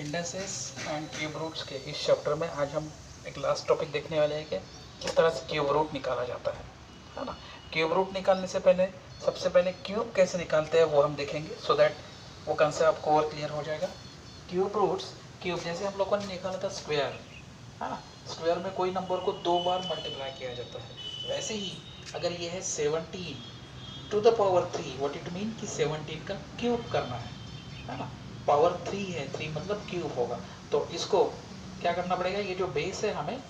Indexes and cube roots के इस chapter में आज हम एक लास्ट टॉपिक देखने वाले हैं कि किस तरह से क्यूब रूट निकाला जाता है ना। क्यूब रूट निकालने से पहले सबसे पहले क्यूब कैसे निकालते हैं वो हम देखेंगे, सो दैट वो कंसेप्ट आपको और क्लियर हो जाएगा। क्यूब रूट्स, क्यूब जैसे हम लोगों ने निकाला था स्क्वायर, है ना। स्क्वायर में कोई नंबर को 2 बार मल्टीप्लाई किया जाता है, वैसे ही अगर ये है 17 to the power 3, what it mean कि 17 का क्यूब करना है ना। पावर 3 है, 3 मतलब क्यूब होगा, तो इसको क्या करना पड़ेगा, ये जो बेस है हमें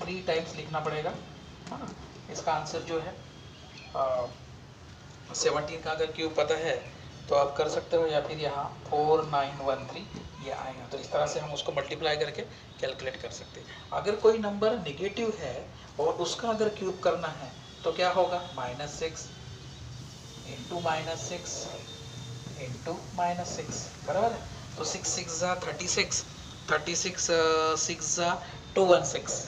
3 टाइम्स लिखना पड़ेगा, है ना। इसका आंसर जो है 17 का अगर क्यूब पता है तो आप कर सकते हो, या फिर यहाँ 4913 ये आएगा, तो इस तरह से हम उसको मल्टीप्लाई करके कैलकुलेट कर सकते हैं। अगर कोई नंबर नेगेटिव है और उसका अगर क्यूब करना है तो क्या होगा, -6 इंटू -6 इंटू -6, बराबर है। तो 6 6 जा 36, 36 6 जा 216,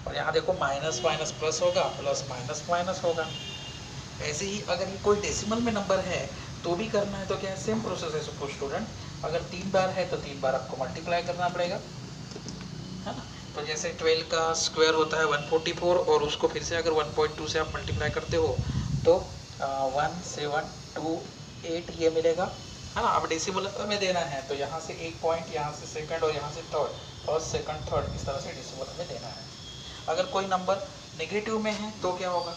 और यहाँ देखो माइनस माइनस प्लस होगा, प्लस माइनस माइनस होगा। ऐसे ही अगर ये कोई डेसिमल में नंबर है तो भी करना है, तो क्या है, सेम प्रोसेस है। सपोज स्टूडेंट, अगर 3 बार है तो 3 बार आपको मल्टीप्लाई करना पड़ेगा, है ना। तो जैसे 12 का स्क्वायर होता है 144, और उसको फिर से अगर 1.2 से आप मल्टीप्लाई करते हो तो 1728 ये मिलेगा, है ना। अब डेसिमल में देना है तो यहाँ से 1 पॉइंट, यहाँ से सेकंड, और यहाँ से थर्ड, फर्स्ट सेकंड थर्ड, इस तरह से डेसिमल में देना है। अगर कोई नंबर नेगेटिव में है तो क्या होगा,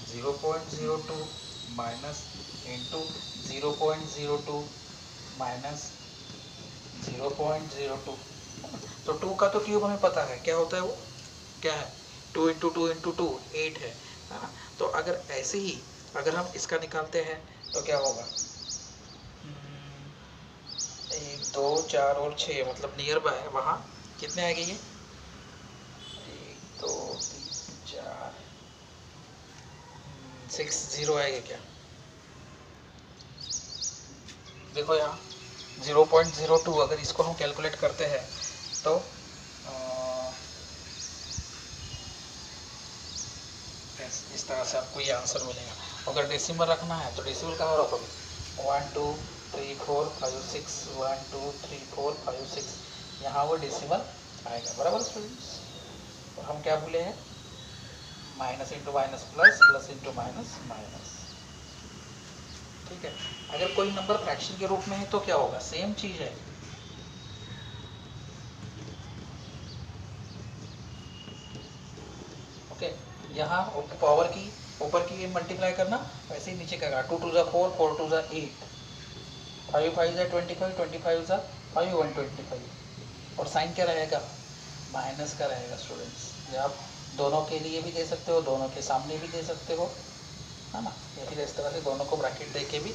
0.02 माइनस इंटू 0.02 माइनस 0.02, तो 2 का तो क्यूब हमें पता है क्या होता है, वो क्या है, 2 इंटू 2 इंटू 2 8 है ना। तो अगर ऐसे ही अगर हम इसका निकालते हैं तो क्या होगा, 1 2 4 और 6, मतलब नियर बाय है, वहाँ कितने आएंगे ये, 1 2 3 4 6 0 आएगा क्या, देखो यहाँ 0.02, अगर इसको हम कैलकुलेट करते हैं तो इस तरह से आपको ये आंसर मिलेगा। अगर डेसिमल रखना है तो डेसिमल कहाँ रखोगे, 1 2 3 4 5 6, 1 2 3 4 5 6, यहाँ वो डेसिमल आएगा, बराबर स्टूडेंट्स। और हम क्या बोले हैं, minus into minus plus, plus into minus minus, ठीक है। अगर कोई नंबर फ्रैक्शन के रूप में है तो क्या होगा, सेम चीज है, ओके। यहाँ पावर की ऊपर की मल्टीप्लाई करना, वैसे ही नीचे का 2 2 4, 4 2 8, 5 5 25, 25 5 125, और साइन क्या रहेगा, माइनस का रहेगा स्टूडेंट्स। ये आप दोनों के लिए भी दे सकते हो, दोनों के सामने भी दे सकते हो, है ना, या फिर इस तरह से दोनों को ब्रैकेट दे के भी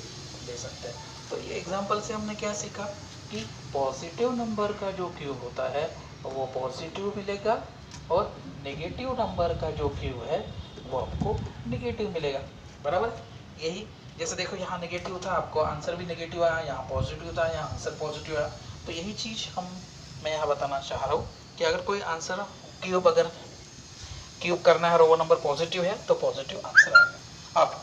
दे सकते हैं। तो ये एग्जांपल से हमने क्या सीखा कि पॉजिटिव नंबर का जो क्यूब होता है वो पॉजिटिव मिलेगा, और नेगेटिव नंबर का जो क्यूब है वो आपको नेगेटिव मिलेगा, बराबर। यही जैसे देखो यहाँ नेगेटिव था, आपको आंसर भी नेगेटिव आया, यहाँ पॉजिटिव था, यहाँ आंसर पॉजिटिव आया। तो यही चीज़ मैं यहाँ बताना चाह रहा हूँ कि अगर कोई आंसर क्यूब अगर क्यूब करना है और वो नंबर पॉजिटिव है तो पॉजिटिव आंसर आएगा। अब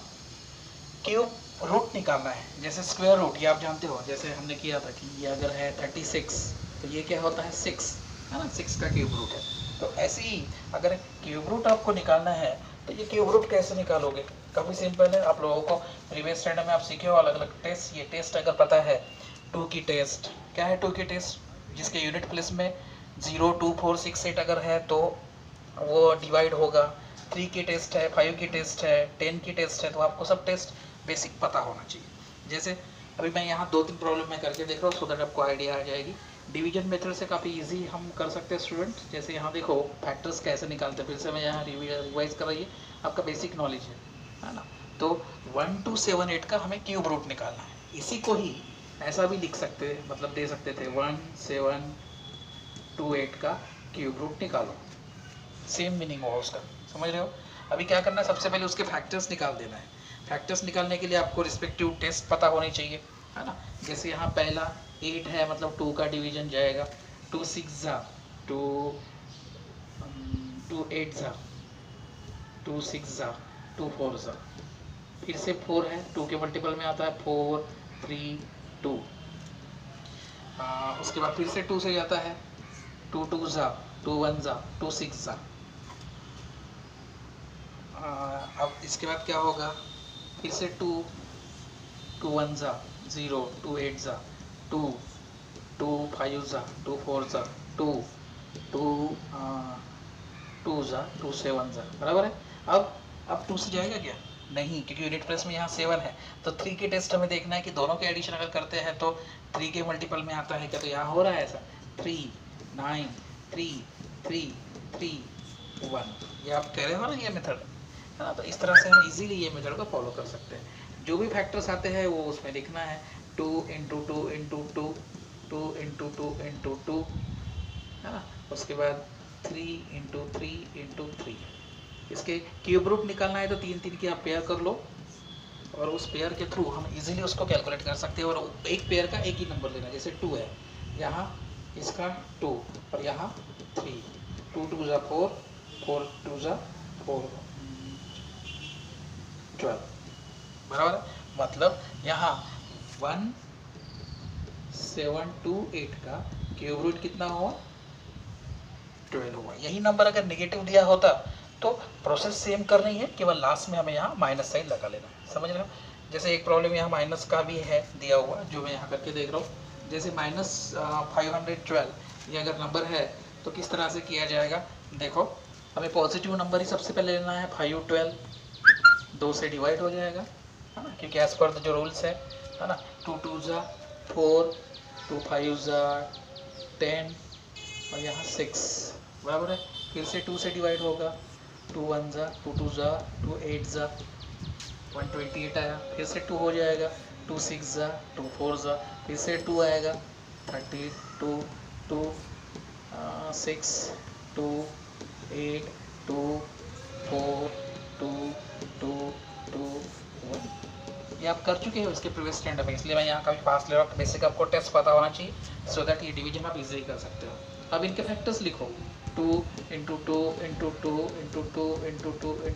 क्यूब रूट निकालना है, जैसे स्क्वायर रूट, ये आप जानते हो, जैसे हमने किया था कि ये अगर है 36 तो ये क्या होता है 6, है ना, 6 का क्यूब रूट है। तो ऐसे ही अगर क्यूब रूट आपको निकालना है तो ये क्यूब रूट कैसे निकालोगे, काफ़ी सिंपल है। आप लोगों को प्रीवियस स्टैंडर्ड में आप सीखे हो अलग अलग टेस्ट, ये टेस्ट अगर पता है, 2 की टेस्ट क्या है, 2 की टेस्ट जिसके यूनिट प्लेस में 0 2 4 6 8 अगर है तो वो डिवाइड होगा, 3 की टेस्ट है, 5 की टेस्ट है, 10 की टेस्ट है, तो आपको सब टेस्ट बेसिक पता होना चाहिए। जैसे अभी मैं यहाँ 2-3 प्रॉब्लम में करके देख रहा हूँ, सो दैट आपको आइडिया आ जाएगी। डिवीजन मेथड से काफ़ी इजी हम कर सकते हैं स्टूडेंट। जैसे यहाँ देखो फैक्टर्स कैसे निकालते हैं, फिर से मैं यहाँ रिवाइज कर रही है, आपका बेसिक नॉलेज है ना। तो 1 2 7 8 का हमें क्यूब रूट निकालना है। इसी को ही ऐसा भी लिख सकते हैं, मतलब दे सकते थे 1 7 2 8 का क्यूब रूट निकालो, सेम मीनिंग होगा उसका, समझ रहे हो। अभी क्या करना है, सबसे पहले उसके फैक्टर्स निकाल देना है। फैक्टर्स निकालने के लिए आपको रिस्पेक्टिव टेस्ट पता होनी चाहिए, है ना। जैसे यहाँ पहला 8 है, मतलब 2 का डिवीजन जाएगा, 2 6 जा 2 2 8 जा 2 6 जा 2 4 जा, फिर से 4 है, 2 के मल्टीपल में आता है 4 3 2, उसके बाद फिर से 2 से जाता है, 2 2 जा, 2 1 जा, 2 6 जा। अब इसके बाद क्या होगा, फिर से 2 2 1 जा 0, 2 8 जा 2, 2 5 जा 2 4 जा 2, 2 2 जा 2 7 जा, बराबर है। अब 2 से जाएगा क्या, नहीं, क्योंकि यूनिट प्लेस में यहाँ 7 है। तो 3 के टेस्ट हमें देखना है कि दोनों के एडिशन अगर करते हैं तो 3 के मल्टीपल में आता है क्या, तो यहाँ हो रहा है ऐसा 3 9 3 3 3 1। ये आप कह रहे हो ना ये मेथड है ना, तो इस तरह से हम इजीली ये मेथड को फॉलो कर सकते हैं। जो भी फैक्टर्स आते हैं वो उसमें लिखना है, 2 × 2 × 2 2 × 2 × 2 है ना, उसके बाद 3 × 3 × 3। इसके क्यूब रूट निकालना है तो 3 3 की आप पेयर कर लो, और उस पेयर के थ्रू हम इजीली उसको कैलकुलेट कर सकते हैं। और एक पेयर का एक ही नंबर लेना, जैसे 2 है, यहाँ इसका 2 और यहाँ 3, 2 2 जा 4, 4 2 जा 4 12, बराबर है। मतलब यहाँ 1 7 2 8 का क्यूब रूट कितना हुआ, 12 हुआ। यही नंबर अगर नेगेटिव दिया होता तो प्रोसेस सेम करनी है, केवल लास्ट में हमें यहाँ माइनस साइन लगा लेना है, समझ रहे हो। जैसे एक प्रॉब्लम यहाँ माइनस का भी है दिया हुआ, जो मैं यहाँ करके देख रहा हूँ। जैसे -512 ये अगर नंबर है तो किस तरह से किया जाएगा, देखो हमें पॉजिटिव नंबर ही सबसे पहले लेना है। 512 2 से डिवाइड हो जाएगा, है ना, क्योंकि एज पर जो रूल्स है ना, 2 2 जा 4, 2 5 जा 10 और यहाँ 6, बराबर है। फिर से 2 से डिवाइड होगा, 2 1 जा 2 2 जा 2 8 जा 128 आया। फिर से 2 हो जाएगा, 2 6 जा 2 4 जा, फिर से 2 आएगा, 32 2 6 2 8 2 4 2 2 2 1। ये आप कर चुके हो इसके प्रीवियस स्टैंडर्ड में, इसलिए मैं यहाँ का भी पास ले रहा हूँ। बेसिक आपको टेस्ट पता होना चाहिए, सो दैट ये डिवीजन आप इजीली कर सकते हो। अब इनके फैक्टर्स लिखो, 2 × 2 × 2 × 2 × 2 × 2 ×